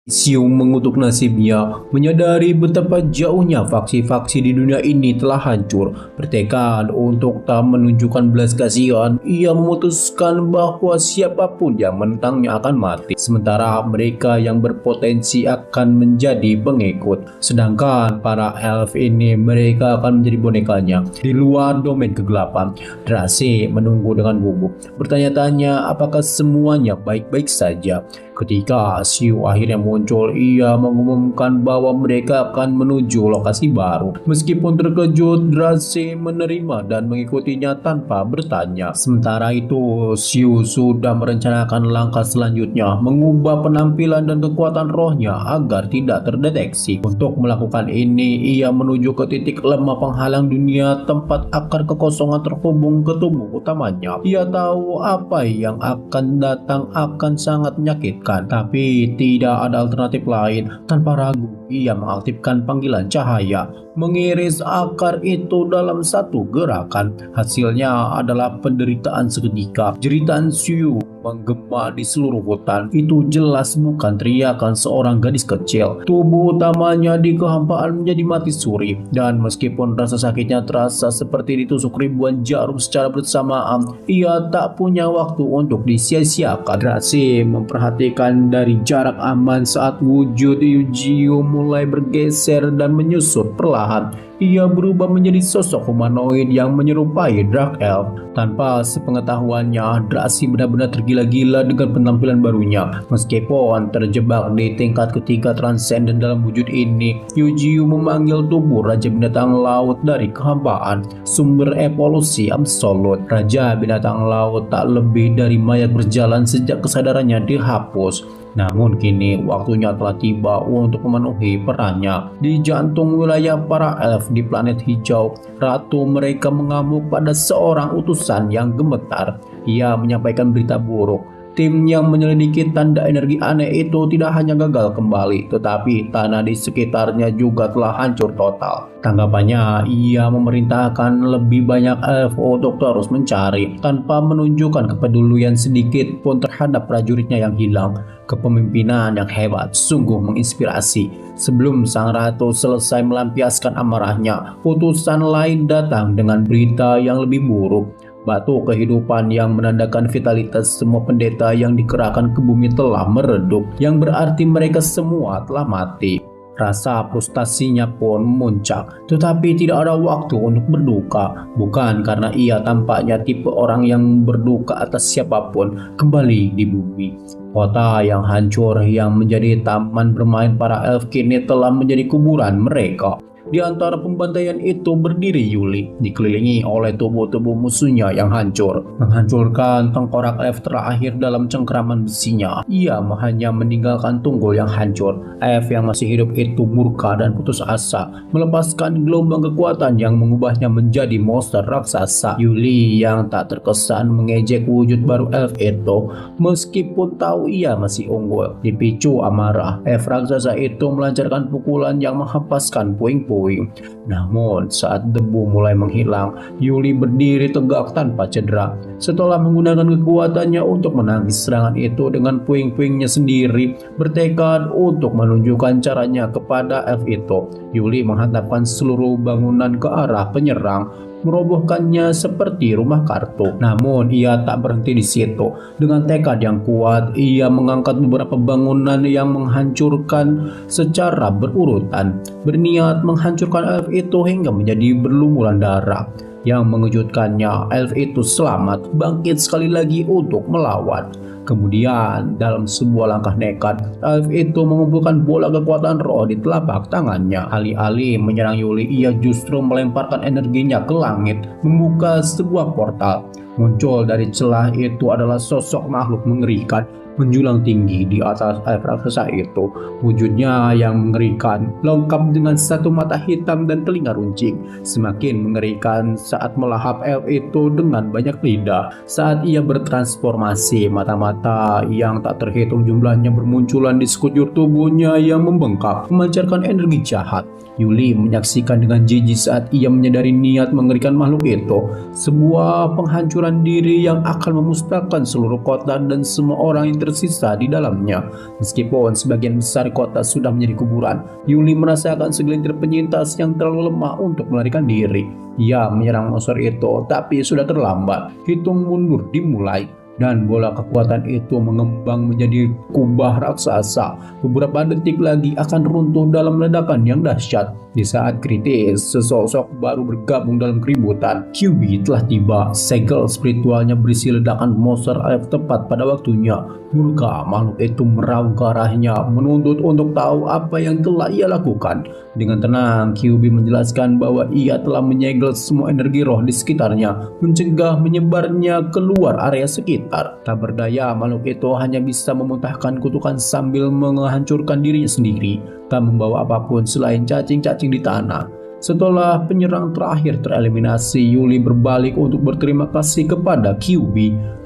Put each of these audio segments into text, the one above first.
Siu mengutuk nasibnya, menyadari betapa jauhnya faksi-faksi di dunia ini telah hancur. Bertekad untuk tak menunjukkan belas kasihan, ia memutuskan bahwa siapapun yang menentangnya akan mati. Sementara mereka yang berpotensi akan menjadi pengikut. Sedangkan para elf ini, mereka akan menjadi bonekanya. Di luar domain kegelapan, Drace menunggu dengan gugup, bertanya-tanya apakah semuanya baik-baik saja. Ketika Siu akhirnya muncul, ia mengumumkan bahwa mereka akan menuju lokasi baru. Meskipun terkejut, Drace menerima dan mengikutinya tanpa bertanya. Sementara itu, Siu sudah merencanakan langkah selanjutnya, mengubah penampilan dan kekuatan rohnya agar tidak terdeteksi. Untuk melakukan ini, ia menuju ke titik lemah penghalang dunia, tempat akar kekosongan terhubung ke tubuh utamanya. Ia tahu apa yang akan datang akan sangat menyakitkan, tapi tidak ada alternatif lain. Tanpa ragu, ia mengaktifkan panggilan cahaya, mengiris akar itu dalam satu gerakan. Hasilnya adalah penderitaan seketika. Jeritan Siu menggema di seluruh hutan. Itu jelas bukan teriakan seorang gadis kecil. Tubuh utamanya di kehampaan menjadi mati suri, dan meskipun rasa sakitnya terasa seperti ditusuk ribuan jarum secara bersamaan, ia tak punya waktu untuk disia-siakan. Drace memperhatikan dari jarak aman saat wujud Eugeo mulai bergeser dan menyusut perlahan. Ia berubah menjadi sosok humanoid yang menyerupai Dark Elf. Tanpa sepengetahuannya, Drace benar-benar tergila-gila dengan penampilan barunya. Meskipun terjebak di tingkat ketiga transenden dalam wujud ini, Eugeo memanggil tubuh Raja Binatang Laut dari kehampaan, sumber evolusi absolut. Raja Binatang Laut tak lebih dari mayat berjalan sejak kesadarannya dihapus. Namun kini waktunya telah tiba untuk memenuhi perannya. Di jantung wilayah para elf di planet hijau, ratu mereka mengamuk pada seorang utusan yang gemetar. Ia menyampaikan berita buruk. Tim yang menyelidiki tanda energi aneh itu tidak hanya gagal kembali, tetapi tanah di sekitarnya juga telah hancur total. Tanggapannya, ia memerintahkan lebih banyak elf untuk terus mencari, tanpa menunjukkan kepedulian sedikit pun terhadap prajuritnya yang hilang. Kepemimpinan yang hebat sungguh menginspirasi. Sebelum sang ratu selesai melampiaskan amarahnya, utusan lain datang dengan berita yang lebih buruk. Batu kehidupan yang menandakan vitalitas semua pendeta yang dikerahkan ke bumi telah meredup, yang berarti mereka semua telah mati. Rasa frustasinya pun memuncak, tetapi tidak ada waktu untuk berduka. Bukan karena ia tampaknya tipe orang yang berduka atas siapapun. Kembali di bumi, kota yang hancur yang menjadi taman bermain para elf kini telah menjadi kuburan mereka. Di antara pembantaian itu berdiri Yuli, dikelilingi oleh tubuh-tubuh musuhnya yang hancur, menghancurkan tengkorak elf terakhir dalam cengkraman besinya. Ia hanya meninggalkan tunggul yang hancur. Elf yang masih hidup itu murka dan putus asa, melepaskan gelombang kekuatan yang mengubahnya menjadi monster raksasa. Yuli yang tak terkesan mengejek wujud baru elf itu, meskipun tahu ia masih unggul. Dipicu amarah, elf raksasa itu melancarkan pukulan yang menghempaskan puing-puing. Namun saat debu mulai menghilang, Yuli berdiri tegak tanpa cedera. Setelah menggunakan kekuatannya untuk menangis serangan itu dengan puing-puingnya sendiri, bertekad untuk menunjukkan caranya kepada elf itu, Yuli menghantamkan seluruh bangunan ke arah penyerang, merobohkannya seperti rumah kartu. Namun ia tak berhenti di situ. Dengan tekad yang kuat, ia mengangkat beberapa bangunan yang menghancurkan secara berurutan, berniat menghancurkan elf itu hingga menjadi berlumuran darah. Yang mengejutkannya, elf itu selamat, bangkit sekali lagi untuk melawan. Kemudian dalam sebuah langkah nekat, elf itu mengumpulkan bola kekuatan roh di telapak tangannya. Alih-alih menyerang Yuli, ia justru melemparkan energinya ke langit, membuka sebuah portal. Muncul dari celah itu adalah sosok makhluk mengerikan, menjulang tinggi di atas elf raksasa itu. Wujudnya yang mengerikan, lengkap dengan satu mata hitam dan telinga runcing, semakin mengerikan saat melahap elf itu dengan banyak lidah. Saat ia bertransformasi, mata-mata yang tak terhitung jumlahnya bermunculan di sekujur tubuhnya yang membengkak, memancarkan energi jahat. Yuli menyaksikan dengan jijik saat ia menyadari niat mengerikan makhluk itu. Sebuah penghancuran pertempuran diri yang akan memusnahkan seluruh kota dan semua orang yang tersisa di dalamnya. Meskipun sebagian besar kota sudah menjadi kuburan, Yuli merasakan segelintir penyintas yang terlalu lemah untuk melarikan diri. Ia menyerang monster itu, tapi sudah terlambat. Hitung mundur dimulai, dan bola kekuatan itu mengembang menjadi kubah raksasa. Beberapa detik lagi akan runtuh dalam ledakan yang dahsyat. Di saat kritis, sesosok baru bergabung dalam keributan. QB telah tiba. Segel spiritualnya berisi ledakan monster elf tepat pada waktunya. Murka makhluk itu meraung ke arahnya, menuntut untuk tahu apa yang telah ia lakukan. Dengan tenang, QB menjelaskan bahwa ia telah menyegel semua energi roh di sekitarnya, mencegah menyebarnya keluar area sekitar. Tak berdaya, makhluk itu hanya bisa memuntahkan kutukan sambil menghancurkan dirinya sendiri, tak membawa apapun selain cacing-cacing di tanah. Setelah penyerang terakhir tereliminasi, Yuli berbalik untuk berterima kasih kepada QB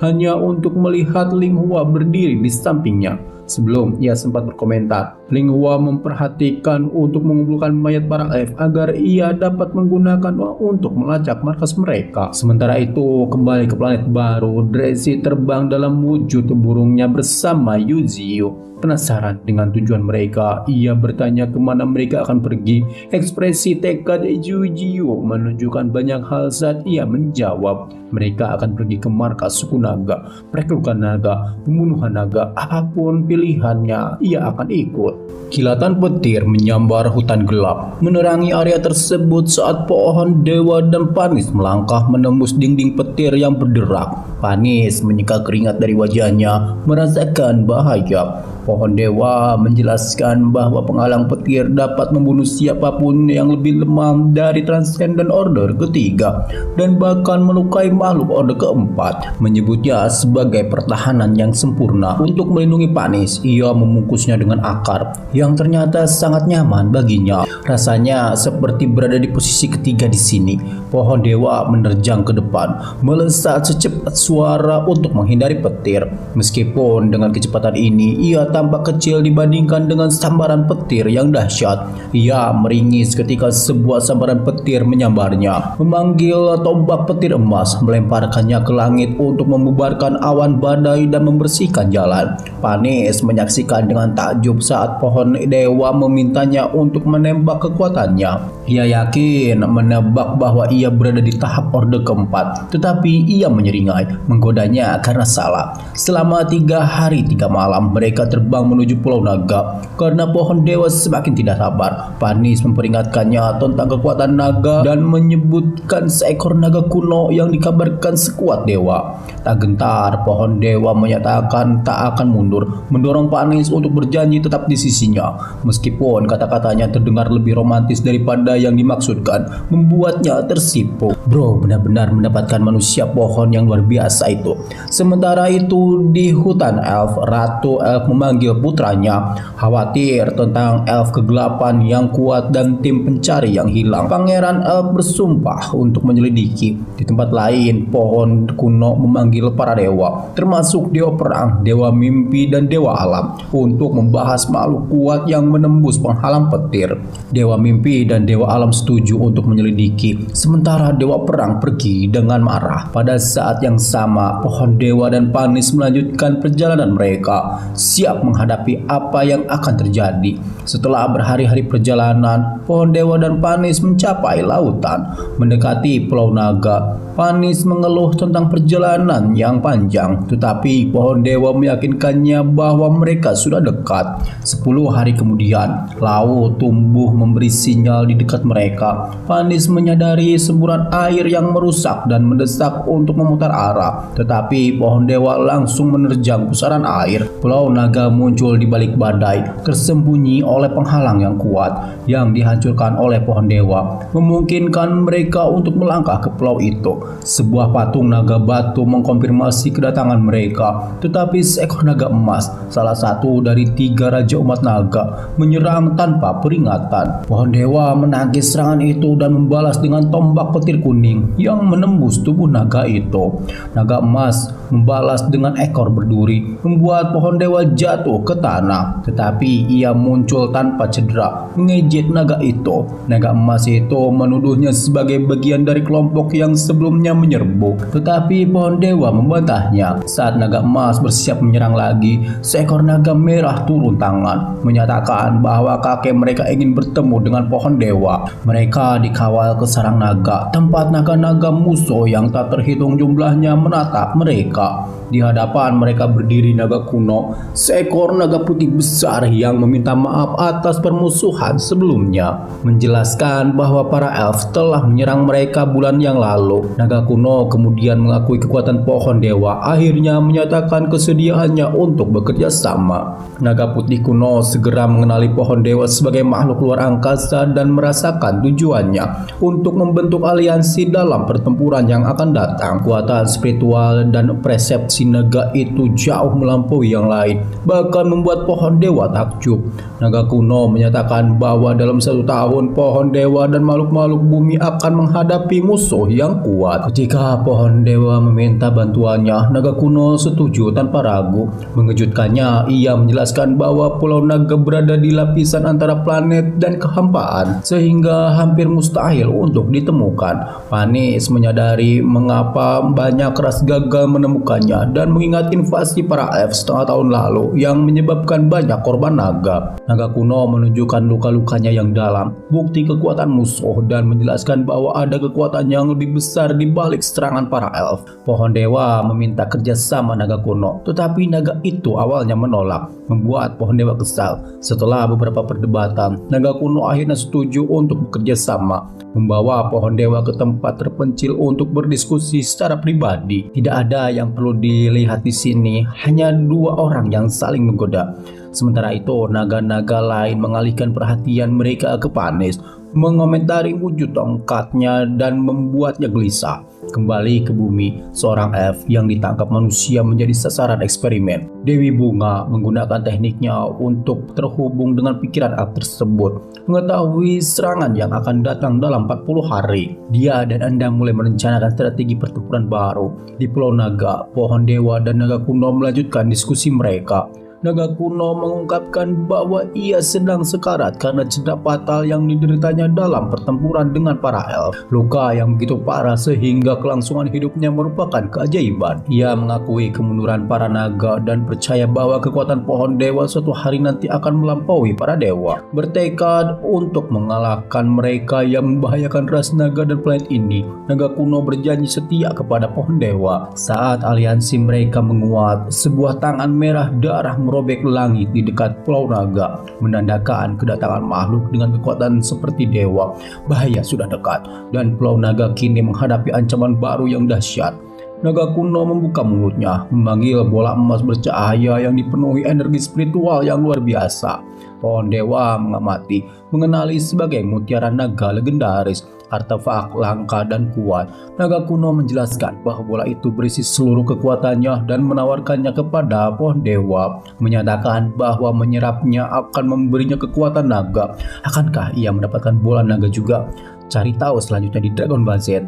hanya untuk melihat Ling Hua berdiri di sampingnya. Sebelum ia sempat berkomentar, Ling Hua memperhatikan untuk mengumpulkan mayat para elf agar ia dapat menggunakan untuk melacak markas mereka. Sementara itu, kembali ke planet baru, Dressy terbang dalam wujud burungnya bersama Yuzio. Penasaran dengan tujuan mereka, ia bertanya kemana mereka akan pergi. Ekspresi tekad Yuzio menunjukkan banyak hal saat ia menjawab. Mereka akan pergi ke markas suku naga, perekrutan naga, pembunuhan naga, apapun pilihannya, ia akan ikut. Kilatan petir menyambar hutan gelap, menerangi area tersebut saat pohon dewa dan Panis melangkah menembus dinding petir yang berderak. Panis menyeka keringat dari wajahnya, merasakan bahaya. Pohon dewa menjelaskan bahwa penghalang petir dapat membunuh siapapun yang lebih lemah dari Transcendent Order ketiga dan bahkan melukai makhluk Order keempat, menyebutnya sebagai pertahanan yang sempurna. Untuk melindungi Panis, ia membungkusnya dengan akar yang ternyata sangat nyaman baginya. Rasanya seperti berada di posisi ketiga di sini. Pohon dewa menerjang ke depan, melesat secepat suara untuk menghindari petir. Meskipun dengan kecepatan ini, ia tampak kecil dibandingkan dengan sambaran petir yang dahsyat. Ia meringis ketika sebuah sambaran petir menyambarnya, memanggil tombak petir emas, melemparkannya ke langit untuk membubarkan awan badai dan membersihkan jalan. Panis menyaksikan dengan takjub saat pohon dewa memintanya untuk menembak kekuatannya. Ia yakin menebak bahwa ia berada di tahap Orde keempat, tetapi ia menyeringai, menggodanya karena salah. Selama 3 hari 3 malam mereka terbang menuju Pulau Naga. Karena pohon dewa semakin tidak sabar, Panis memperingatkannya tentang kekuatan naga dan menyebutkan seekor naga kuno yang dikabarkan sekuat dewa. Tak gentar, pohon dewa menyatakan tak akan mundur, mendorong Panis untuk berjanji tetap di sisinya. Meskipun kata-katanya terdengar lebih romantis daripada yang dimaksudkan, membuatnya tersipu. Bro benar-benar mendapatkan manusia pohon yang luar biasa itu. Sementara itu di hutan elf, Ratu Elf memanggil putranya. Khawatir tentang elf kegelapan yang kuat dan tim pencari yang hilang, Pangeran Elf bersumpah untuk menyelidiki. Di tempat lain, pohon kuno memanggil para dewa, termasuk dewa perang, dewa mimpi, dan dewa alam, untuk membahas makhluk kuat yang menembus penghalang petir. Dewa mimpi dan dewa alam setuju untuk menyelidiki, sementara dewa perang pergi dengan marah. Pada saat yang sama, pohon dewa dan Panis melanjutkan perjalanan mereka, siap menghadapi apa yang akan terjadi. Setelah berhari-hari perjalanan, pohon dewa dan Panis mencapai lautan, mendekati Pulau Naga. Panis mengeluh tentang perjalanan yang panjang, tetapi pohon dewa meyakinkannya bahwa mereka sudah dekat. 10 hari kemudian, laut tumbuh memberi sinyal di dekat mereka. Panis menyadari semburan air yang merusak dan mendesak untuk memutar arah, tetapi pohon dewa langsung menerjang pusaran air. Pulau Naga muncul di balik badai, tersembunyi oleh penghalang yang kuat yang dihancurkan oleh pohon dewa, memungkinkan mereka untuk melangkah ke pulau itu. Sebuah patung naga batu mengkonfirmasi kedatangan mereka, tetapi seekor naga emas, salah satu dari 3 raja umat naga, menyerang tanpa peringatan. Pohon dewa menangkis serangan itu dan membalas dengan tombak petir kuning yang menembus tubuh naga itu. Naga emas membalas dengan ekor berduri, membuat pohon dewa jatuh ke tanah, tetapi ia muncul tanpa cedera, mengejek naga itu. Naga emas itu menuduhnya sebagai bagian dari kelompok yang sebelum sebelumnya menyerbu, tetapi pohon dewa membantahnya. Saat naga emas bersiap menyerang lagi, seekor naga merah turun tangan, menyatakan bahwa kakek mereka ingin bertemu dengan pohon dewa. Mereka dikawal ke sarang naga, tempat naga-naga musuh yang tak terhitung jumlahnya menatap mereka. Di hadapan mereka berdiri naga kuno, seekor naga putih besar yang meminta maaf atas permusuhan sebelumnya, menjelaskan bahwa para elf telah menyerang mereka bulan yang lalu. Naga kuno kemudian mengakui kekuatan pohon dewa, akhirnya menyatakan kesediaannya untuk bekerja sama. Naga putih kuno segera mengenali pohon dewa sebagai makhluk luar angkasa dan merasakan tujuannya untuk membentuk aliansi dalam pertempuran yang akan datang. Kekuatan spiritual dan persepsi naga itu jauh melampaui yang lain, bahkan membuat pohon dewa takjub. Naga kuno menyatakan bahwa dalam 1 tahun pohon dewa dan makhluk-makhluk bumi akan menghadapi musuh yang kuat. Ketika pohon dewa meminta bantuannya, naga kuno setuju tanpa ragu. Mengejutkannya, ia menjelaskan bahwa Pulau Naga berada di lapisan antara planet dan kehampaan, sehingga hampir mustahil untuk ditemukan. Panis menyadari mengapa banyak ras gagal menemukannya dan mengingat invasi para elf setengah tahun lalu yang menyebabkan banyak korban naga. Naga kuno menunjukkan luka-lukanya yang dalam, bukti kekuatan musuh, dan menjelaskan bahwa ada kekuatan yang lebih besar di balik serangan para elf. Pohon dewa meminta kerjasama naga kuno, tetapi naga itu awalnya menolak, membuat pohon dewa kesal. Setelah beberapa perdebatan, naga kuno akhirnya setuju untuk bekerja sama, membawa pohon dewa ke tempat terpencil untuk berdiskusi secara pribadi. Tidak ada yang perlu dilihat di sini, hanya 2 orang yang saling menggoda. Sementara itu, naga-naga lain mengalihkan perhatian mereka ke Panis, mengomentari wujud tongkatnya dan membuatnya gelisah. Kembali ke bumi, seorang elf yang ditangkap manusia menjadi sasaran eksperimen. Dewi Bunga menggunakan tekniknya untuk terhubung dengan pikiran elf tersebut, mengetahui serangan yang akan datang dalam 40 hari. Dia dan Anda mulai merencanakan strategi pertempuran baru. Di Pulau Naga, pohon dewa dan naga kuno melanjutkan diskusi mereka. Naga kuno mengungkapkan bahwa ia sedang sekarat karena cedera fatal yang dideritanya dalam pertempuran dengan para elf. Luka yang begitu parah sehingga kelangsungan hidupnya merupakan keajaiban. Ia mengakui kemunduran para naga dan percaya bahwa kekuatan pohon dewa suatu hari nanti akan melampaui para dewa. Bertekad untuk mengalahkan mereka yang membahayakan ras naga dan planet ini, naga kuno berjanji setia kepada pohon dewa. Saat aliansi mereka menguat, sebuah tangan merah darah merobek langit di dekat Pulau Naga, menandakan kedatangan makhluk dengan kekuatan seperti dewa. Bahaya sudah dekat, dan Pulau Naga kini menghadapi ancaman baru yang dahsyat. Naga kuno membuka mulutnya, memanggil bola emas bercahaya yang dipenuhi energi spiritual yang luar biasa. Pohon dewa mengamati, mengenali sebagai mutiara naga legendaris, artefak langka dan kuat. Naga kuno menjelaskan bahwa bola itu berisi seluruh kekuatannya dan menawarkannya kepada pohon dewa, menyatakan bahwa menyerapnya akan memberinya kekuatan naga. Akankah ia mendapatkan bola naga juga? Cari tahu selanjutnya di Dragon Ball Z.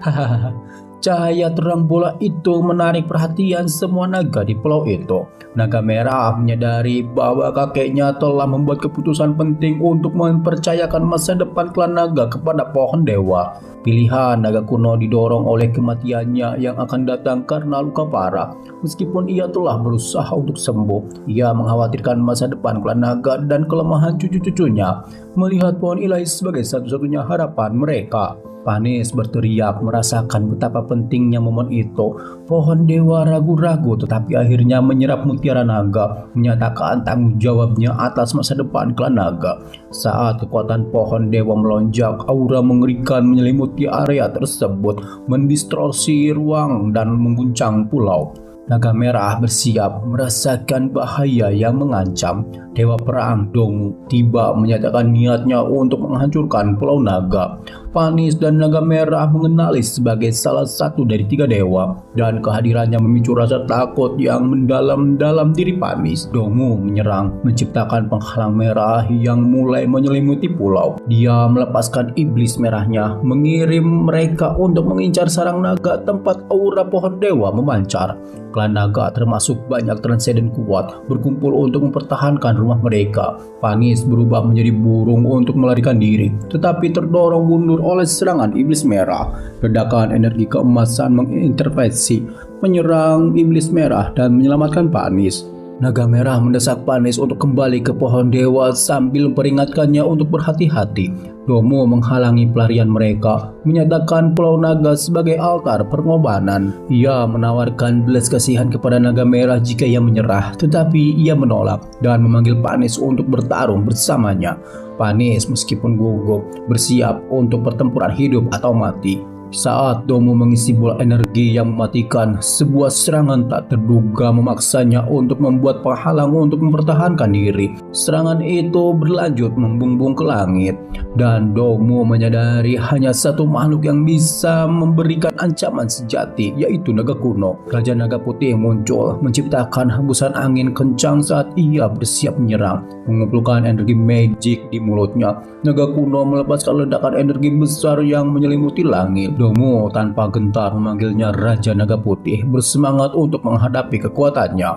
Cahaya terang bola itu menarik perhatian semua naga di pulau itu. Naga merah menyadari bahwa kakeknya telah membuat keputusan penting untuk mempercayakan masa depan klan naga kepada pohon dewa. Pilihan naga kuno didorong oleh kematiannya yang akan datang karena luka parah. Meskipun ia telah berusaha untuk sembuh, ia mengkhawatirkan masa depan klan naga dan kelemahan cucu-cucunya, melihat pohon ilahi sebagai satu-satunya harapan mereka. Panis berteriak, merasakan betapa pentingnya momen itu. Pohon dewa ragu-ragu tetapi akhirnya menyerap mutiara naga, menyatakan tanggung jawabnya atas masa depan klan naga. Saat kekuatan pohon dewa melonjak, aura mengerikan menyelimuti area tersebut, mendistorsi ruang dan mengguncang pulau. Naga merah bersiap merasakan bahaya yang mengancam. Dewa perang Dongu tiba menyatakan niatnya untuk menghancurkan Pulau Naga. Panis dan naga merah mengenali sebagai salah satu dari 3 dewa, dan kehadirannya memicu rasa takut yang mendalam dalam diri Panis. Dongu menyerang, menciptakan penghalang merah yang mulai menyelimuti pulau. Dia melepaskan iblis merahnya, mengirim mereka untuk mengincar sarang naga tempat aura pohon dewa memancar. Klan naga termasuk banyak transenden kuat berkumpul untuk mempertahankan rumah mereka. Panis berubah menjadi burung untuk melarikan diri, tetapi terdorong mundur oleh serangan iblis merah. Ledakan energi keemasan mengintervensi, menyerang iblis merah dan menyelamatkan Panis. Naga merah mendesak Panis untuk kembali ke pohon dewa sambil memperingatkannya untuk berhati-hati. Domo menghalangi pelarian mereka, menyatakan Pulau Naga sebagai altar pengorbanan. Ia menawarkan belas kasihan kepada naga merah jika ia menyerah, tetapi ia menolak dan memanggil Panis untuk bertarung bersamanya. Panis meskipun gugup bersiap untuk pertempuran hidup atau mati. Saat Domo mengisi bola energi yang mematikan, sebuah serangan tak terduga memaksanya untuk membuat penghalang untuk mempertahankan diri. Serangan itu berlanjut membumbung ke langit, dan Domo menyadari hanya satu makhluk yang bisa memberikan ancaman sejati, yaitu naga kuno. Raja Naga Putih muncul, menciptakan hembusan angin kencang saat ia bersiap menyerang. Mengumpulkan energi magic di mulutnya, naga kuno melepaskan ledakan energi besar yang menyelimuti langit. Domo tanpa gentar memanggilnya Raja Naga Putih, bersemangat untuk menghadapi kekuatannya.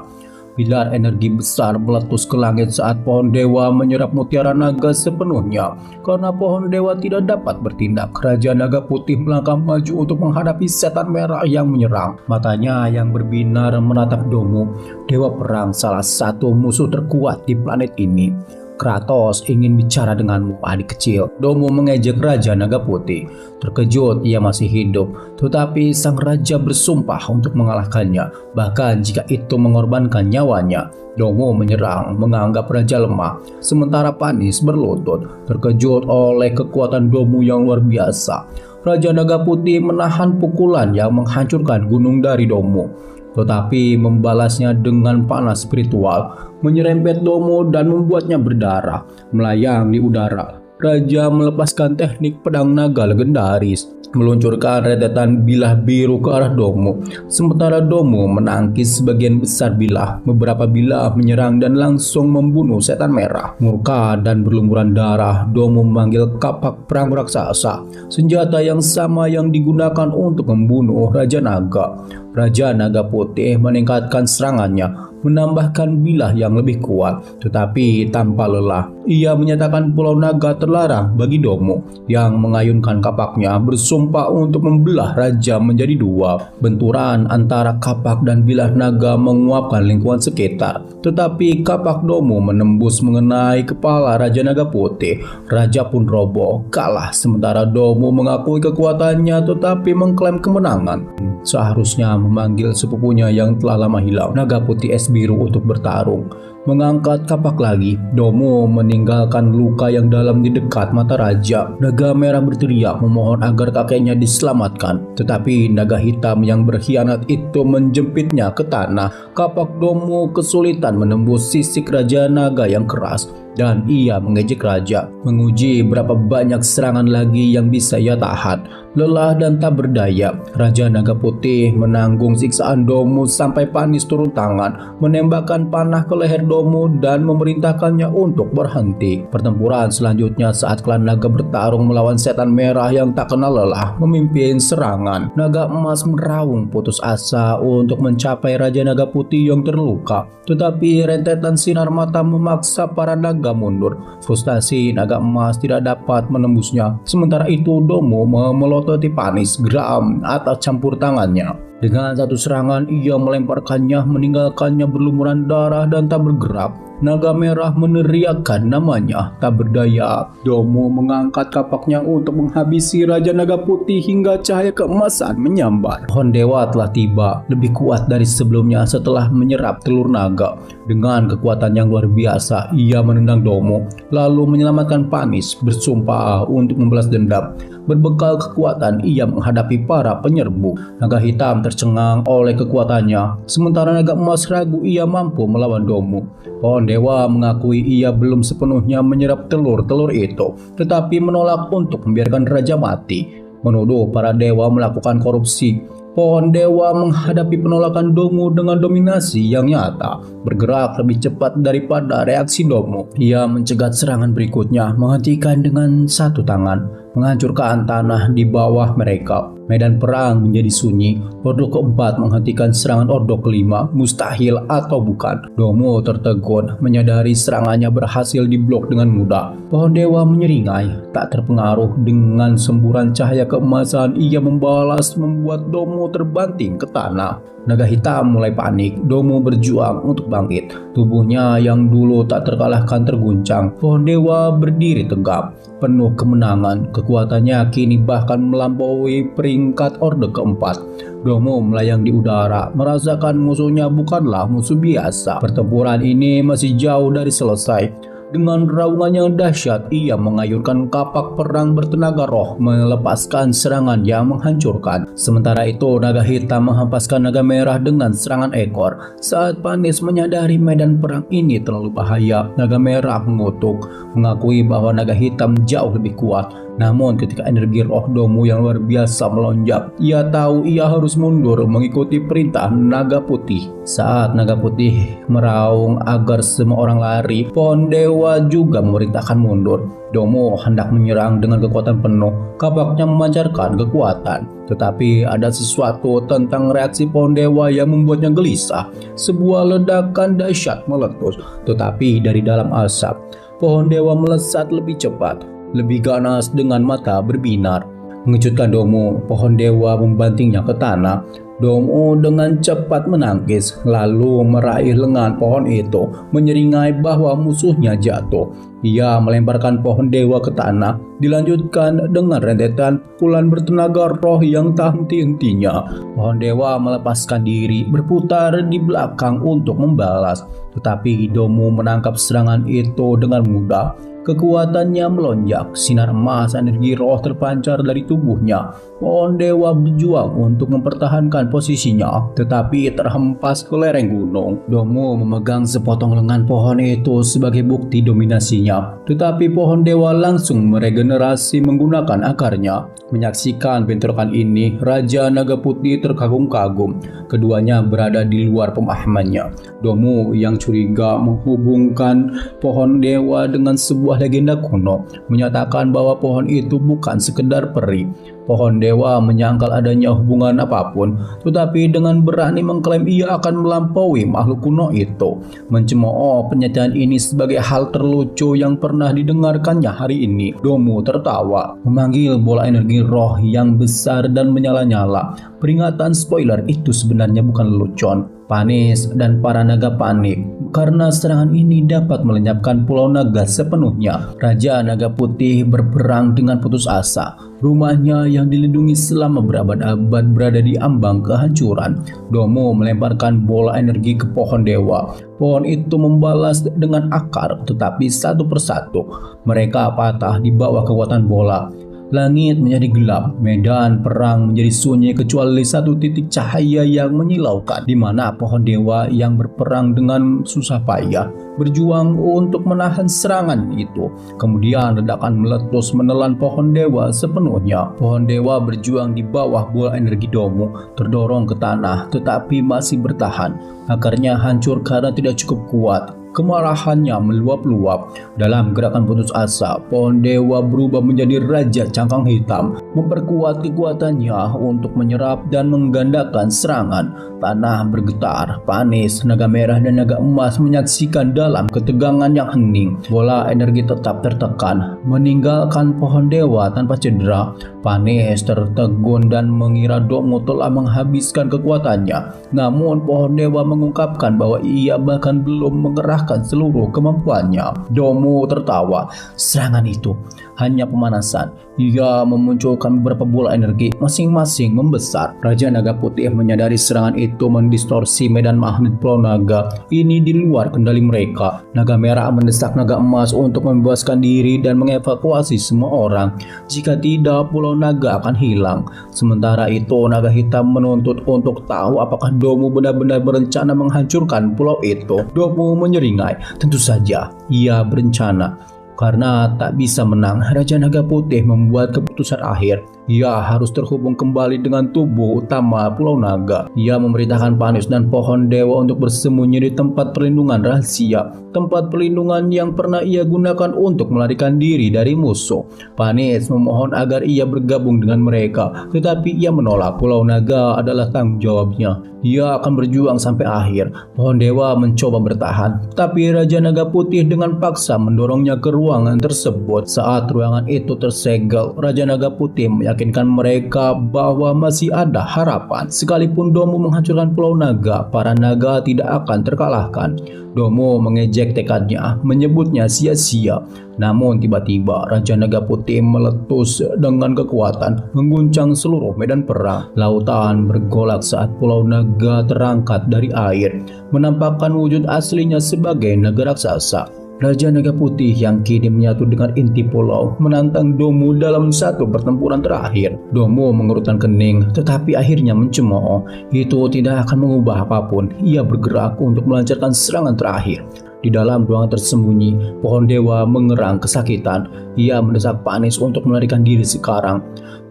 Pilar energi besar meletus ke langit saat pohon dewa menyerap mutiara naga sepenuhnya. Karena pohon dewa tidak dapat bertindak, Raja Naga Putih melangkah maju untuk menghadapi setan merah yang menyerang. Matanya yang berbinar menatap Domo, dewa perang salah satu musuh terkuat di planet ini. Kratos ingin bicara denganmu, adik kecil. Domo mengejek Raja Naga Putih. Terkejut ia masih hidup, tetapi sang raja bersumpah untuk mengalahkannya, bahkan jika itu mengorbankan nyawanya. Domo menyerang, menganggap raja lemah, sementara Panis berlutut, terkejut oleh kekuatan Domo yang luar biasa. Raja Naga Putih menahan pukulan yang menghancurkan gunung dari Domo, tetapi membalasnya dengan panas spiritual, menyerempet Domo dan membuatnya berdarah, melayang di udara. Raja melepaskan teknik pedang naga legendaris, meluncurkan rentetan bilah biru ke arah Domo. Sementara Domo menangkis sebagian besar bilah, beberapa bilah menyerang dan langsung membunuh setan merah. Murka dan berlumuran darah, Domo memanggil kapak perang raksasa, senjata yang sama yang digunakan untuk membunuh Raja Naga. Raja Naga Putih meningkatkan serangannya, menambahkan bilah yang lebih kuat, tetapi tanpa lelah. Ia menyatakan Pulau Naga terlarang bagi Domo, yang mengayunkan kapaknya bersumpah untuk membelah raja menjadi dua. Benturan antara kapak dan bilah naga menguapkan lingkungan sekitar, tetapi kapak Domo menembus mengenai kepala Raja Naga Putih. Raja pun roboh, kalah, sementara Domo mengakui kekuatannya tetapi mengklaim kemenangan. Seharusnya memanggil sepupunya yang telah lama hilang, Naga Putih es biru, untuk bertarung. Mengangkat kapak lagi, Domo meninggalkan luka yang dalam di dekat mata raja. Naga merah berteriak memohon agar kakeknya diselamatkan, tetapi naga hitam yang berkhianat itu menjepitnya ke tanah. Kapak Domo kesulitan menembus sisik Raja Naga yang keras, dan ia mengejek raja, menguji berapa banyak serangan lagi yang bisa ia tahan. Lelah dan tak berdaya, Raja Naga Putih menanggung siksaan Domo sampai Panis turun tangan, menembakkan panah ke leher Domo dan memerintahkannya untuk berhenti. Pertempuran selanjutnya saat klan naga bertarung melawan setan merah yang tak kenal lelah memimpin serangan. Naga emas meraung putus asa untuk mencapai Raja Naga Putih yang terluka, tetapi rentetan sinar mata memaksa para naga mundur. Frustasi, naga emas tidak dapat menembusnya. Sementara itu Domo memelototi Panis, geram atas campur tangannya. Dengan satu serangan ia melemparkannya, meninggalkannya berlumuran darah dan tak bergerak. Naga merah meneriakkan namanya, tak berdaya. Domo mengangkat kapaknya untuk menghabisi Raja Naga Putih hingga cahaya keemasan menyambar. Pohon dewa telah tiba, lebih kuat dari sebelumnya setelah menyerap telur naga. Dengan kekuatan yang luar biasa, ia menendang Domo, lalu menyelamatkan Panis, bersumpah untuk membalas dendam. Berbekal kekuatan, ia menghadapi para penyerbu. Naga hitam tercengang oleh kekuatannya, sementara naga emas ragu ia mampu melawan Domo. Pohon dewa mengakui ia belum sepenuhnya menyerap telur-telur itu, tetapi menolak untuk membiarkan raja mati, menuduh para dewa melakukan korupsi. Pohon dewa menghadapi penolakan Domo dengan dominasi yang nyata, bergerak lebih cepat daripada reaksi Domo. Ia mencegat serangan berikutnya, menghentikan dengan satu tangan, menghancurkan tanah di bawah mereka. Medan perang menjadi sunyi. Ordo keempat menghentikan serangan Ordo kelima, mustahil atau bukan. Domo tertegun, menyadari serangannya berhasil diblok dengan mudah. Pohon dewa menyeringai, tak terpengaruh dengan semburan cahaya keemasan. Ia membalas, membuat Domo terbanting ke tanah. Naga hitam mulai panik. Domo berjuang untuk bangkit. Tubuhnya yang dulu tak terkalahkan terguncang. Pohon dewa berdiri tegap, penuh kemenangan. Kekuatannya kini bahkan melampaui peringkat Orde keempat. Domo melayang di udara, merasakan musuhnya bukanlah musuh biasa. Pertempuran ini masih jauh dari selesai. Dengan raungan yang dahsyat, ia mengayunkan kapak perang bertenaga roh, melepaskan serangan yang menghancurkan. Sementara itu, naga hitam menghempaskan naga merah dengan serangan ekor. Saat Panis menyadari medan perang ini terlalu bahaya, naga merah mengutuk, mengakui bahwa naga hitam jauh lebih kuat. Namun ketika energi roh Domo yang luar biasa melonjak, ia tahu ia harus mundur mengikuti perintah naga putih. Saat naga putih meraung agar semua orang lari, pohon dewa juga memerintahkan mundur. Domo hendak menyerang dengan kekuatan penuh, kapaknya memancarkan kekuatan. Tetapi ada sesuatu tentang reaksi pohon dewa yang membuatnya gelisah. Sebuah ledakan dahsyat meletus, tetapi dari dalam asap, pohon dewa melesat lebih cepat, lebih ganas dengan mata berbinar. Mengejutkan Domo, pohon dewa membantingnya ke tanah. Domo dengan cepat menangkis, lalu meraih lengan pohon itu, menyeringai bahwa musuhnya jatuh. Ia melemparkan pohon dewa ke tanah, dilanjutkan dengan rentetan pukulan bertenaga roh yang tak henti-hentinya. Pohon dewa melepaskan diri, berputar di belakang untuk membalas. Tetapi Domo menangkap serangan itu dengan mudah. Kekuatannya melonjak, sinar emas energi roh terpancar dari tubuhnya. Pohon dewa berjuang untuk mempertahankan posisinya, tetapi terhempas ke lereng gunung. Domo memegang sepotong lengan pohon itu sebagai bukti dominasinya, tetapi pohon dewa langsung meregenerasi menggunakan akarnya. Menyaksikan bentrokan ini, Raja Naga Putih terkagum-kagum. Keduanya berada di luar pemahamannya. Domo yang curiga menghubungkan pohon dewa dengan sebuah legenda kuno, menyatakan bahwa pohon itu bukan sekedar peri. Pohon dewa menyangkal adanya hubungan apapun, tetapi dengan berani mengklaim ia akan melampaui makhluk kuno itu. Mencemooh pernyataan ini sebagai hal terlucu yang pernah didengarkannya hari ini. Domo tertawa, memanggil bola energi roh yang besar dan menyala-nyala. Peringatan spoiler itu sebenarnya bukan lelucon. Panis dan para naga panik karena serangan ini dapat melenyapkan Pulau Naga sepenuhnya. Raja Naga Putih berperang dengan putus asa. Rumahnya yang dilindungi selama berabad-abad berada di ambang kehancuran. Domo melemparkan bola energi ke pohon dewa. Pohon itu membalas dengan akar, tetapi satu persatu mereka patah di bawah kekuatan bola. Langit menjadi gelap, medan perang menjadi sunyi kecuali satu titik cahaya yang menyilaukan, di mana pohon dewa yang berperang dengan susah payah berjuang untuk menahan serangan itu. Kemudian ledakan meletus menelan pohon dewa sepenuhnya. Pohon dewa berjuang di bawah bola energi Domo, terdorong ke tanah tetapi masih bertahan. Akarnya hancur karena tidak cukup kuat. Kemarahannya meluap-luap. Dalam gerakan putus asa, pohon dewa berubah menjadi raja cangkang hitam, memperkuat kekuatannya untuk menyerap dan menggandakan serangan. Tanah bergetar, Panis, naga merah dan naga emas menyaksikan dalam ketegangan yang hening. Bola energi tetap tertekan, meninggalkan pohon dewa tanpa cedera. Panis tertegun dan mengira Domo telah menghabiskan kekuatannya. Namun pohon dewa mengungkapkan bahwa ia bahkan belum mengerahkan seluruh kemampuannya. Domo tertawa. Serangan itu hanya pemanasan. Ia memunculkan beberapa bola energi, masing-masing membesar. Raja Naga Putih menyadari serangan itu mendistorsi medan magnet Pulau Naga. Ini di luar kendali mereka. Naga merah mendesak naga emas untuk membebaskan diri dan mengevakuasi semua orang. Jika tidak, Pulau Naga akan hilang. Sementara itu, naga hitam menuntut untuk tahu apakah Domo benar-benar berencana menghancurkan pulau itu. Domo menyeringai. Tentu saja, ia berencana. Karena tak bisa menang, Raja Naga Putih membuat keputusan akhir. ia harus terhubung kembali dengan tubuh utama Pulau Naga. Ia memerintahkan Panis dan pohon dewa untuk bersembunyi di tempat perlindungan rahasia, tempat perlindungan yang pernah ia gunakan untuk melarikan diri dari musuh. Panis memohon agar ia bergabung dengan mereka, tetapi ia menolak. Pulau Naga adalah tanggung jawabnya. Ia akan berjuang sampai akhir. Pohon dewa mencoba bertahan, tapi Raja Naga Putih dengan paksa mendorongnya ke ruangan tersebut. Saat ruangan itu tersegel, Raja Naga Putih meyakinkan mereka bahwa masih ada harapan. Sekalipun Domo menghancurkan Pulau Naga, para naga tidak akan terkalahkan. Domo mengejek tekadnya, menyebutnya sia-sia. Namun tiba-tiba Raja Naga Putih meletus dengan kekuatan, mengguncang seluruh medan perang. Lautan bergolak saat Pulau Naga terangkat dari air, menampakkan wujud aslinya sebagai naga raksasa. Raja Naga Putih yang kini menyatu dengan inti pulau menantang Domo dalam satu pertempuran terakhir. Domo mengerutkan kening, tetapi akhirnya mencemooh. Itu tidak akan mengubah apapun. Ia bergerak untuk melancarkan serangan terakhir. Di dalam ruangan tersembunyi, pohon dewa mengerang kesakitan. Ia mendesak Panis untuk melarikan diri sekarang.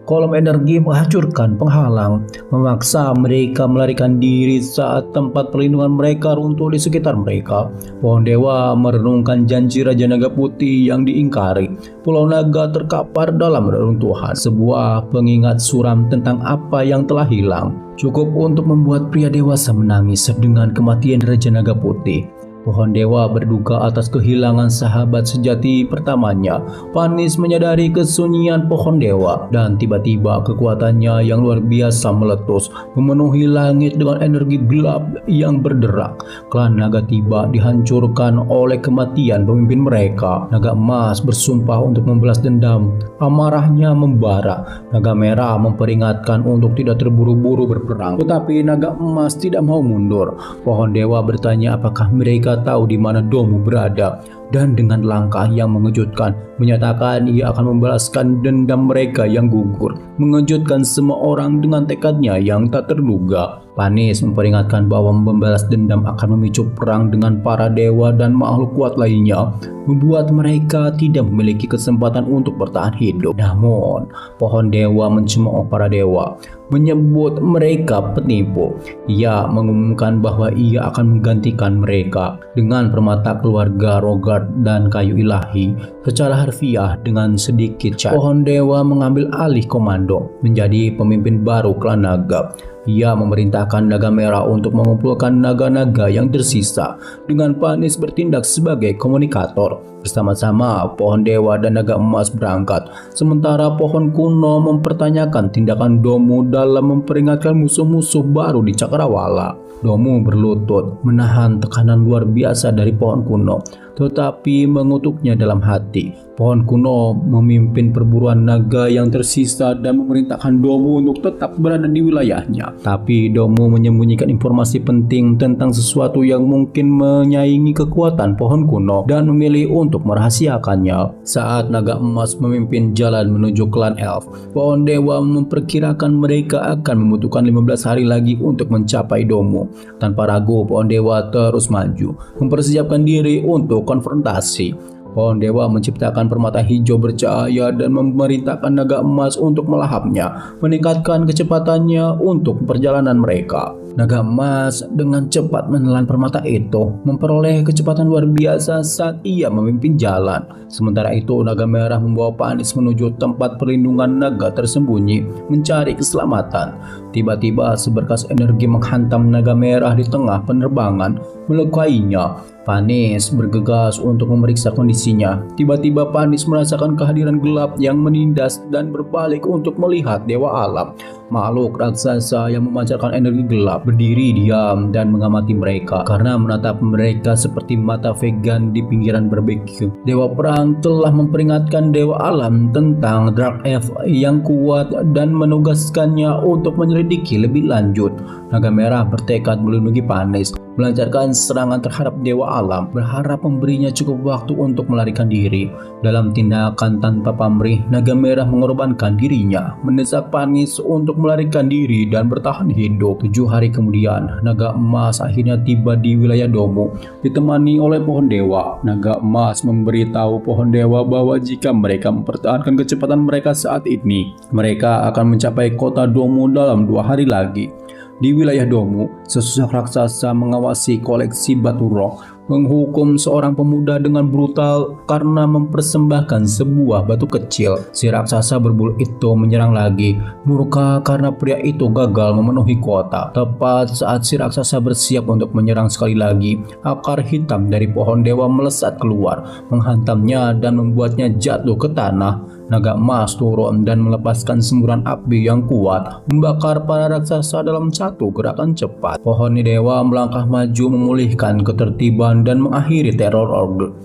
Kolom energi menghancurkan penghalang, memaksa mereka melarikan diri saat tempat perlindungan mereka runtuh di sekitar mereka. Pohon dewa merenungkan janji Raja Naga Putih yang diingkari. Pulau Naga terkapar dalam reruntuhan, sebuah pengingat suram tentang apa yang telah hilang. Cukup untuk membuat pria dewasa menangis dengan kematian Raja Naga Putih. Pohon dewa berduka atas kehilangan sahabat sejati pertamanya. Panis menyadari kesunyian pohon dewa, dan tiba-tiba kekuatannya yang luar biasa meletus, memenuhi langit dengan energi gelap yang berderak. Klan Naga Tiba dihancurkan oleh kematian pemimpin mereka. Naga Emas bersumpah untuk membalas dendam. Amarahnya membara. Naga Merah memperingatkan untuk tidak terburu-buru berperang, tetapi Naga Emas tidak mau mundur. Pohon dewa bertanya apakah mereka tahu di mana Domo berada, dan dengan langkah yang mengejutkan menyatakan ia akan membalaskan dendam mereka yang gugur, mengejutkan semua orang dengan tekadnya yang tak terduga. Panis memperingatkan bahwa membalas dendam akan memicu perang dengan para dewa dan makhluk kuat lainnya, membuat mereka tidak memiliki kesempatan untuk bertahan hidup. Namun, pohon dewa mencemooh para dewa, menyebut mereka penipu. Ia mengumumkan bahwa ia akan menggantikan mereka dengan permata keluarga Rogard dan kayu ilahi. Secara harfiah, dengan sedikit cara, pohon dewa mengambil alih komando, menjadi pemimpin baru klan naga. Ia memerintahkan Naga Merah untuk mengumpulkan naga-naga yang tersisa, dengan Panis bertindak sebagai komunikator. Bersama-sama, pohon dewa dan Naga Emas berangkat, sementara pohon kuno mempertanyakan tindakan Domo dalam memperingatkan musuh-musuh baru di Cakrawala. Domo berlutut, menahan tekanan luar biasa dari pohon kuno, tetapi mengutuknya dalam hati. Pohon kuno memimpin perburuan naga yang tersisa dan memerintahkan Domo untuk tetap berada di wilayahnya. Tapi Domo menyembunyikan informasi penting tentang sesuatu yang mungkin menyaingi kekuatan pohon kuno dan memilih untuk merahasiakannya. Saat Naga Emas memimpin jalan menuju klan Elf, pohon dewa memperkirakan mereka akan membutuhkan 15 hari lagi untuk mencapai Domo. Tanpa ragu, pohon dewa terus maju, mempersiapkan diri untuk konfrontasi. Pohon dewa menciptakan permata hijau bercahaya dan memerintahkan Naga Emas untuk melahapnya, meningkatkan kecepatannya untuk perjalanan mereka. Naga Emas dengan cepat menelan permata itu, memperoleh kecepatan luar biasa saat ia memimpin jalan. Sementara itu, Naga Merah membawa Panis menuju tempat perlindungan naga tersembunyi, mencari keselamatan. Tiba-tiba seberkas energi menghantam Naga Merah di tengah penerbangan, melukainya. Panis bergegas untuk memeriksa kondisinya. Tiba-tiba Panis merasakan kehadiran gelap yang menindas dan berbalik untuk melihat Dewa Alam, makhluk raksasa yang memancarkan energi gelap, berdiri diam dan mengamati mereka. Karena menatap mereka seperti mata vegan di pinggiran barbeque. Dewa Perang telah memperingatkan Dewa Alam tentang Dark Elf yang kuat dan menugaskannya untuk menyelidiki lebih lanjut. Naga Merah bertekad melindungi Panis. melancarkan serangan terhadap dewa alam, berharap memberinya cukup waktu untuk melarikan diri. Dalam tindakan tanpa pamrih, naga merah mengorbankan dirinya, mendesak Panis untuk melarikan diri dan bertahan hidup. 7 hari kemudian, naga emas akhirnya tiba di wilayah Domu, ditemani oleh pohon dewa. Naga emas memberitahu pohon dewa bahwa jika mereka mempertahankan kecepatan mereka saat ini, mereka akan mencapai kota Domu dalam 2 hari lagi. Di wilayah Domu, sesosok raksasa mengawasi koleksi batu roh, menghukum seorang pemuda dengan brutal karena mempersembahkan sebuah batu kecil. Si raksasa berbulu itu menyerang lagi, murka karena pria itu gagal memenuhi kota. Tepat saat si raksasa bersiap untuk menyerang sekali lagi, akar hitam dari pohon dewa melesat keluar, menghantamnya dan membuatnya jatuh ke tanah. Naga emas turun dan melepaskan semburan api yang kuat, membakar para raksasa dalam satu gerakan cepat. Pohon dewa melangkah maju memulihkan ketertiban dan mengakhiri teror Orde.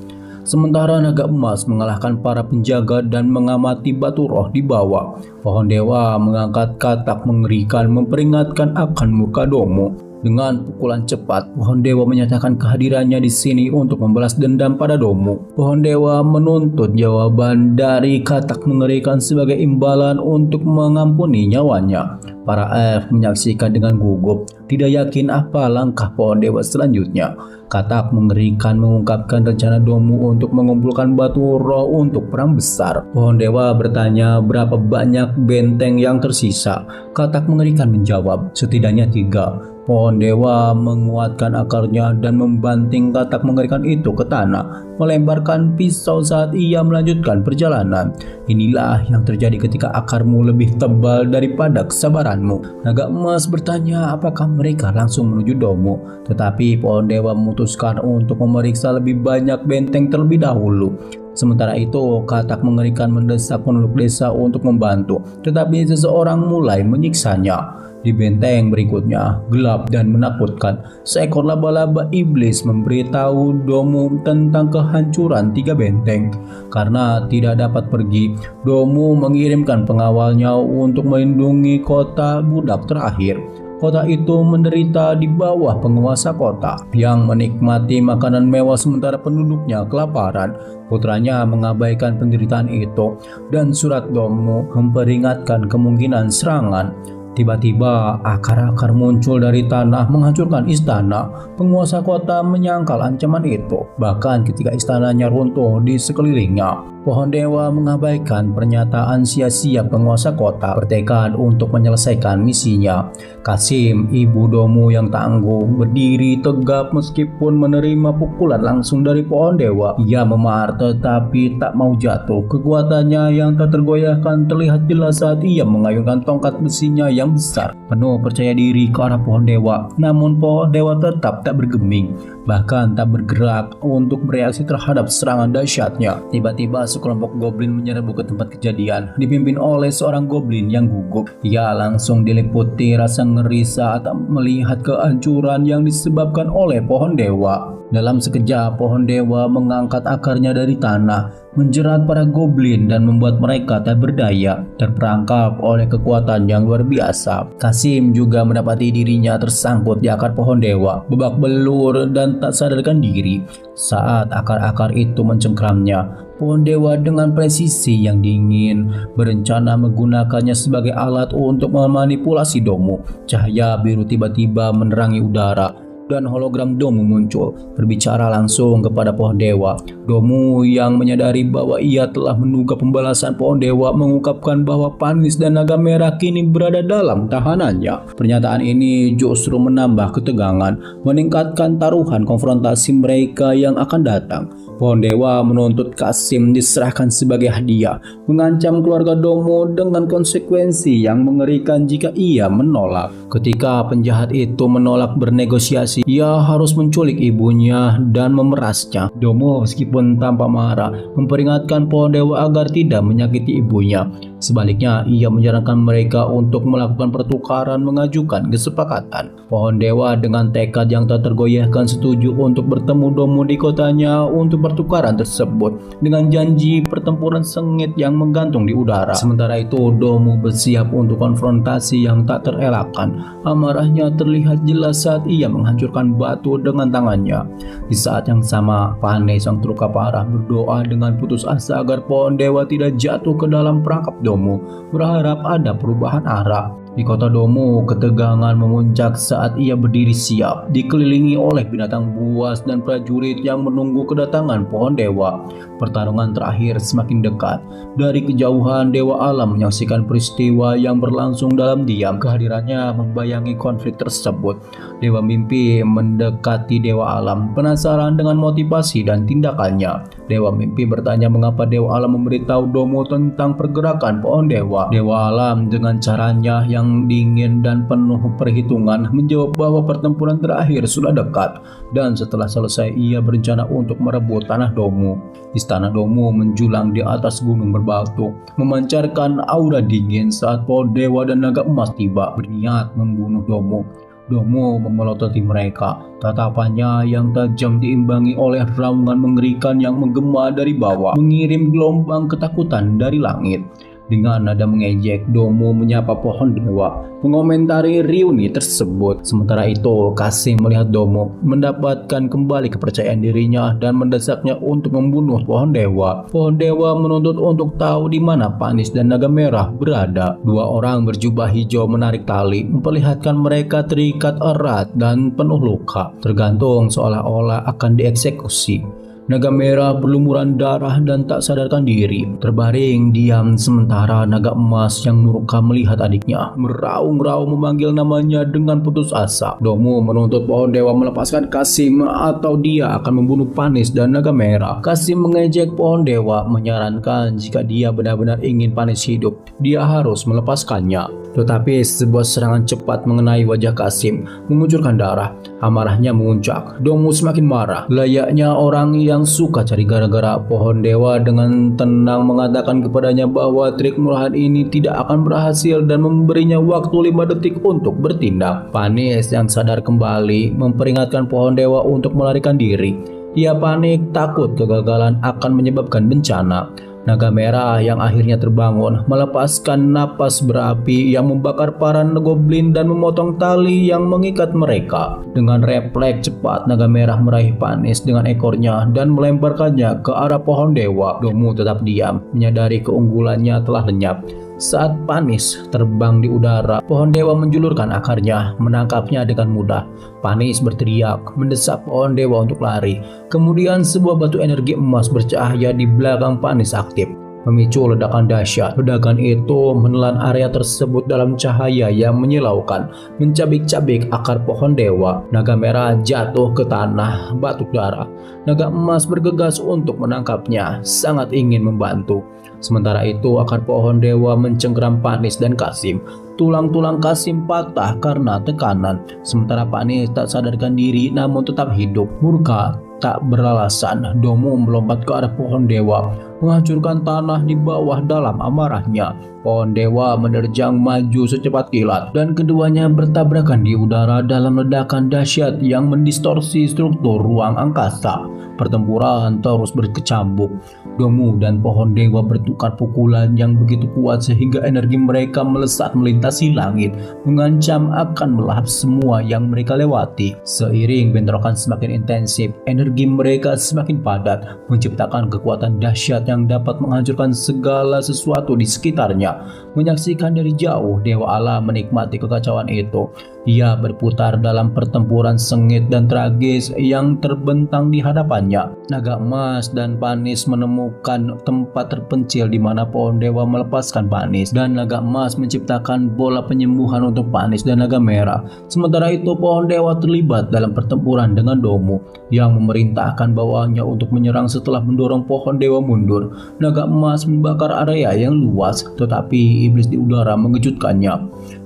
Sementara naga emas mengalahkan para penjaga dan mengamati batu roh di bawah. Pohon dewa mengangkat katak mengerikan memperingatkan akan murka Domu. Dengan pukulan cepat, pohon dewa menyatakan kehadirannya di sini untuk membalas dendam pada Domu. Pohon dewa menuntut jawaban dari katak mengerikan sebagai imbalan untuk mengampuni nyawanya. Para elf menyaksikan dengan gugup, tidak yakin apa langkah pohon dewa selanjutnya. Katak mengerikan mengungkapkan rencana Domu untuk mengumpulkan batu roh untuk perang besar. Pohon dewa bertanya berapa banyak benteng yang tersisa. Katak mengerikan menjawab, setidaknya 3. Pohon dewa menguatkan akarnya dan membanting katak mengerikan itu ke tanah, melemparkan pisau saat ia melanjutkan perjalanan. Inilah yang terjadi ketika akarmu lebih tebal daripada kesabaranmu. Naga emas bertanya apakah mereka langsung menuju Domu, tetapi pohon dewa memutuskan untuk memeriksa lebih banyak benteng terlebih dahulu. Sementara itu, katak mengerikan mendesak penduduk desa untuk membantu, tetapi seseorang mulai menyiksanya. Di benteng berikutnya, gelap dan menakutkan, seekor laba-laba iblis memberitahu Domu tentang kehancuran 3 benteng. Karena tidak dapat pergi, Domu mengirimkan pengawalnya untuk melindungi kota budak terakhir. Kota itu menderita di bawah penguasa kota yang menikmati makanan mewah sementara penduduknya kelaparan. Putranya mengabaikan penderitaan itu dan surat Domu memperingatkan kemungkinan serangan. Tiba-tiba akar-akar muncul dari tanah menghancurkan istana. Penguasa kota menyangkal ancaman itu, bahkan ketika istananya runtuh di sekelilingnya. Pohon dewa mengabaikan pernyataan sia-sia penguasa kota, bertekad untuk menyelesaikan misinya. Kasim, ibu Domu yang tangguh, berdiri tegap meskipun menerima pukulan langsung dari pohon dewa. Ia memar tetapi tak mau jatuh. Kekuatannya yang tak tergoyahkan terlihat jelas saat ia mengayunkan tongkat besinya yang besar, penuh percaya diri ke arah pohon dewa. Namun pohon dewa tetap tak bergeming, bahkan tak bergerak untuk bereaksi terhadap serangan dahsyatnya. Tiba-tiba sekelompok goblin menyerbu ke tempat kejadian, dipimpin oleh seorang goblin yang gugup. Ia langsung diliputi rasa ngeri saat melihat kehancuran yang disebabkan oleh pohon dewa. Dalam sekejap, pohon dewa mengangkat akarnya dari tanah, menjerat para goblin dan membuat mereka tak berdaya, terperangkap oleh kekuatan yang luar biasa. Kasim juga mendapati dirinya tersangkut di akar pohon dewa, babak belur dan tak sadarkan diri. Saat akar-akar itu mencengkramnya, pohon dewa dengan presisi yang dingin berencana menggunakannya sebagai alat untuk memanipulasi Domu. Cahaya biru tiba-tiba menerangi udara dan hologram Domu muncul, berbicara langsung kepada pohon dewa. Domu yang menyadari bahwa ia telah menduga pembalasan pohon dewa mengungkapkan bahwa Panis dan naga merah kini berada dalam tahanannya. Pernyataan ini justru menambah ketegangan, meningkatkan taruhan konfrontasi mereka yang akan datang. Pohon dewa menuntut Kasim diserahkan sebagai hadiah, mengancam keluarga Domu dengan konsekuensi yang mengerikan jika ia menolak. Ketika penjahat itu menolak bernegosiasi, ia harus menculik ibunya dan memerasnya. Domo meskipun tanpa marah memperingatkan pohon dewa agar tidak menyakiti ibunya. Sebaliknya, ia menyarankan mereka untuk melakukan pertukaran mengajukan kesepakatan. Pohon dewa dengan tekad yang tak tergoyahkan setuju untuk bertemu Domo di kotanya untuk pertukaran tersebut dengan janji pertempuran sengit yang menggantung di udara. Sementara itu, Domo bersiap untuk konfrontasi yang tak terelakkan. Amarahnya terlihat jelas saat ia menghancurkan batu dengan tangannya. Di saat yang sama, Panis yang terluka parah berdoa dengan putus asa agar pohon dewa tidak jatuh ke dalam perangkap Domo, berharap ada perubahan arah. Di kota Domo, ketegangan memuncak saat ia berdiri siap, dikelilingi oleh binatang buas dan prajurit yang menunggu kedatangan pohon dewa. Pertarungan terakhir semakin dekat. Dari kejauhan, Dewa Alam menyaksikan peristiwa yang berlangsung dalam diam. Kehadirannya membayangi konflik tersebut. Dewa Mimpi mendekati Dewa Alam, penasaran dengan motivasi dan tindakannya. Dewa Mimpi bertanya mengapa Dewa Alam memberitahu Domo tentang pergerakan pohon dewa. Dewa Alam dengan caranya yang dingin dan penuh perhitungan menjawab bahwa pertempuran terakhir sudah dekat, dan setelah selesai ia berencana untuk merebut tanah Domo. Istana Domo menjulang di atas gunung berbatu, memancarkan aura dingin saat pohon dewa dan naga emas tiba berniat membunuh Domo. Domo memelototi mereka. Tatapannya yang tajam diimbangi oleh raungan mengerikan yang menggema dari bawah, mengirim gelombang ketakutan dari langit. Dengan nada mengejek, Domo menyapa pohon dewa, mengomentari reuni tersebut. Sementara itu, Kasim melihat Domo mendapatkan kembali kepercayaan dirinya dan mendesaknya untuk membunuh pohon dewa. Pohon dewa menuntut untuk tahu di mana Panis dan Naga Merah berada. Dua orang berjubah hijau menarik tali, memperlihatkan mereka terikat erat dan penuh luka, tergantung seolah-olah akan dieksekusi. Naga Merah berlumuran darah dan tak sadarkan diri, terbaring diam sementara Naga Emas yang murka melihat adiknya meraung-raung memanggil namanya dengan putus asa. Domo menuntut pohon dewa melepaskan Kasim atau dia akan membunuh Panis dan Naga Merah. Kasim mengejek pohon dewa, menyarankan jika dia benar-benar ingin Panis hidup, dia harus melepaskannya. Tetapi sebuah serangan cepat mengenai wajah Kasim, mengucurkan darah. Amarahnya memuncak. Domo semakin marah. Layaknya orang yang suka cari gara-gara, pohon dewa dengan tenang mengatakan kepadanya bahwa trik murahan ini tidak akan berhasil dan memberinya waktu 5 detik untuk bertindak. Panis yang sadar kembali memperingatkan pohon dewa untuk melarikan diri. Ia panik, takut kegagalan akan menyebabkan bencana. Naga Merah yang akhirnya terbangun melepaskan napas berapi yang membakar para goblin dan memotong tali yang mengikat mereka. Dengan refleks cepat, Naga Merah meraih Panis dengan ekornya dan melemparkannya ke arah pohon dewa. Domo tetap diam, menyadari keunggulannya telah lenyap. Saat Panis terbang di udara, pohon dewa menjulurkan akarnya, menangkapnya dengan mudah. Panis berteriak, mendesak pohon dewa untuk lari. Kemudian sebuah batu energi emas bercahaya di belakang Panis aktif, memicu ledakan dahsyat. Ledakan itu menelan area tersebut dalam cahaya yang menyilaukan, mencabik-cabik akar pohon dewa. Naga Merah jatuh ke tanah, batuk darah. Naga Emas bergegas untuk menangkapnya, sangat ingin membantu. Sementara itu, akar pohon dewa mencengkeram Panis dan Kasim. Tulang-tulang Kasim patah karena tekanan, sementara Panis tak sadarkan diri namun tetap hidup. Murka tak beralasan, Domo melompat ke arah pohon dewa, menghancurkan tanah di bawah dalam amarahnya. Pohon dewa menerjang maju secepat kilat dan keduanya bertabrakan di udara dalam ledakan dahsyat yang mendistorsi struktur ruang angkasa. Pertempuran terus berkecambuk. Domo dan pohon dewa bertukar pukulan yang begitu kuat sehingga energi mereka melesat melintasi langit, mengancam akan melahap semua yang mereka lewati. Seiring bentrokan semakin intensif, energi mereka semakin padat, menciptakan kekuatan dahsyat yang dapat menghancurkan segala sesuatu di sekitarnya. Menyaksikan dari jauh, Dewa Alam menikmati kekacauan itu. Ia berputar dalam pertempuran sengit dan tragis yang terbentang di hadapannya. Naga Emas dan Panis menemukan tempat terpencil di mana pohon dewa melepaskan Panis, dan Naga Emas menciptakan bola penyembuhan untuk Panis dan Naga Merah. Sementara itu, pohon dewa terlibat dalam pertempuran dengan Domo yang memerintahkan bawahannya untuk menyerang setelah mendorong pohon dewa mundur. hancur. Naga emas membakar area yang luas, tetapi iblis di udara mengejutkannya.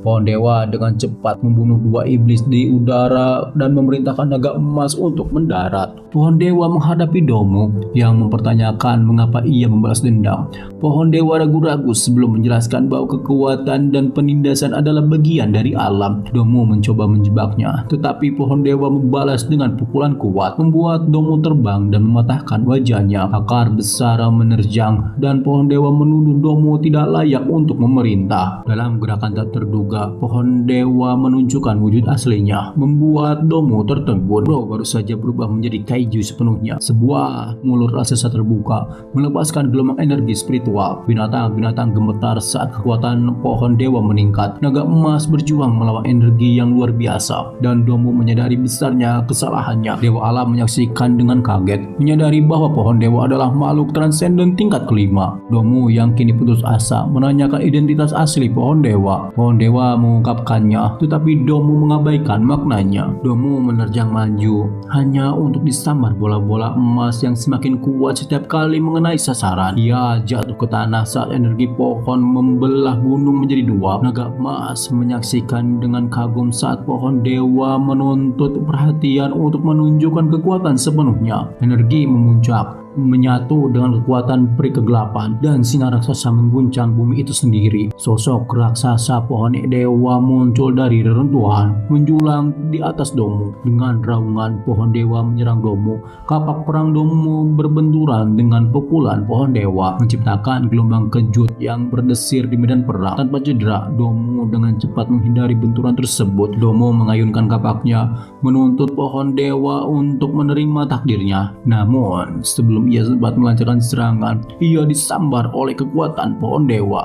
Pohon dewa dengan cepat membunuh dua iblis di udara dan memerintahkan naga emas untuk mendarat. Pohon dewa menghadapi Domo yang mempertanyakan mengapa ia membalas dendam. Pohon dewa ragu-ragu sebelum menjelaskan bahwa kekuatan dan penindasan adalah bagian dari alam. Domo mencoba menjebaknya, tetapi pohon dewa membalas dengan pukulan kuat, membuat Domo terbang dan mematahkan wajahnya. Akar besar menerjang dan pohon dewa menuduh Domo tidak layak untuk memerintah. Dalam gerakan tak terduga, pohon dewa menunjukkan wujud aslinya, membuat Domo tertegun. Baru saja berubah menjadi kaiju sepenuhnya. Sebuah mulut raksasa terbuka, melepaskan gelombang energi spiritual. Binatang-binatang gemetar saat kekuatan pohon dewa meningkat. Naga emas berjuang melawan energi yang luar biasa, dan Domo menyadari besarnya kesalahannya. Dewa alam menyaksikan dengan kaget, menyadari bahwa pohon dewa adalah makhluk transenden tingkat kelima. Domo yang kini putus asa menanyakan identitas asli pohon dewa. Pohon dewa mengungkapkannya, tetapi Domo mengabaikan maknanya. Domo menerjang maju hanya untuk disambar bola-bola emas yang semakin kuat setiap kali mengenai sasaran. Ia jatuh ke tanah saat energi pohon membelah gunung menjadi dua. Naga emas menyaksikan dengan kagum saat pohon dewa menuntut perhatian untuk menunjukkan kekuatan sepenuhnya. Energi memuncak, menyatu dengan kekuatan peri kegelapan, dan sinar raksasa mengguncang bumi itu sendiri. Sosok raksasa pohon dewa muncul dari reruntuhan, menjulang di atas Domo. Dengan raungan, pohon dewa menyerang Domo. Kapak perang Domo berbenturan dengan pukulan pohon dewa, menciptakan gelombang kejut yang berdesir di medan perang. Tanpa cedera, Domo dengan cepat menghindari benturan tersebut. Domo mengayunkan kapaknya, menuntut pohon dewa untuk menerima takdirnya. Namun, sebelum ia sempat melancarkan serangan, ia disambar oleh kekuatan pohon dewa.